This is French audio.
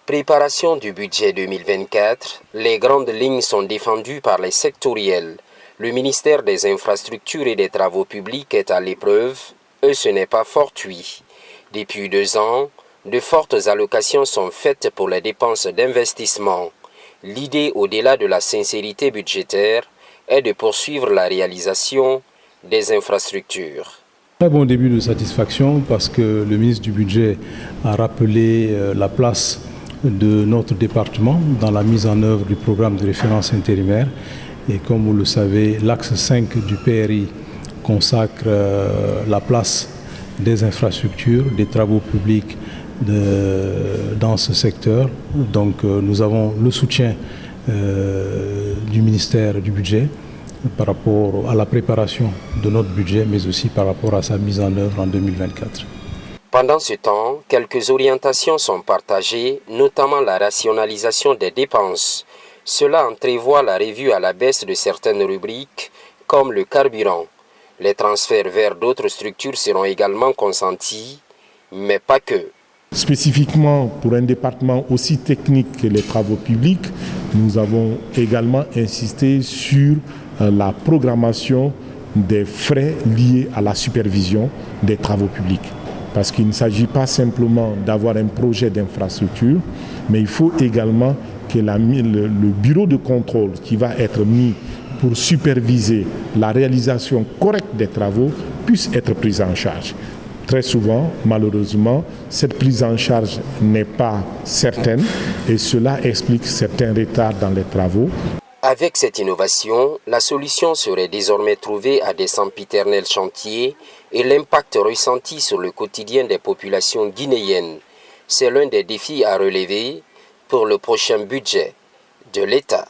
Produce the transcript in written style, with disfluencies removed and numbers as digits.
Préparation du budget 2024, les grandes lignes sont défendues par les sectoriels. Le ministère des Infrastructures et des Travaux publics est à l'épreuve, et ce n'est pas fortuit. Depuis 2 ans, de fortes allocations sont faites pour les dépenses d'investissement. L'idée, au-delà de la sincérité budgétaire, est de poursuivre la réalisation des infrastructures. Très bon début de satisfaction parce que le ministre du Budget a rappelé la place de notre département dans la mise en œuvre du programme de référence intérimaire. Et comme vous le savez, l'axe 5 du PRI consacre la place des infrastructures, des travaux publics dans ce secteur. Donc nous avons le soutien du ministère du Budget par rapport à la préparation de notre budget, mais aussi par rapport à sa mise en œuvre en 2024. Pendant ce temps, quelques orientations sont partagées, notamment la rationalisation des dépenses. Cela entrevoit la revue à la baisse de certaines rubriques, comme le carburant. Les transferts vers d'autres structures seront également consentis, mais pas que. Spécifiquement pour un département aussi technique que les travaux publics, nous avons également insisté sur la programmation des frais liés à la supervision des travaux publics. Parce qu'il ne s'agit pas simplement d'avoir un projet d'infrastructure, mais il faut également que le bureau de contrôle qui va être mis pour superviser la réalisation correcte des travaux puisse être pris en charge. Très souvent, malheureusement, cette prise en charge n'est pas certaine et cela explique certains retards dans les travaux. Avec cette innovation, la solution serait désormais trouvée à des sempiternels chantiers et l'impact ressenti sur le quotidien des populations guinéennes. C'est l'un des défis à relever pour le prochain budget de l'État.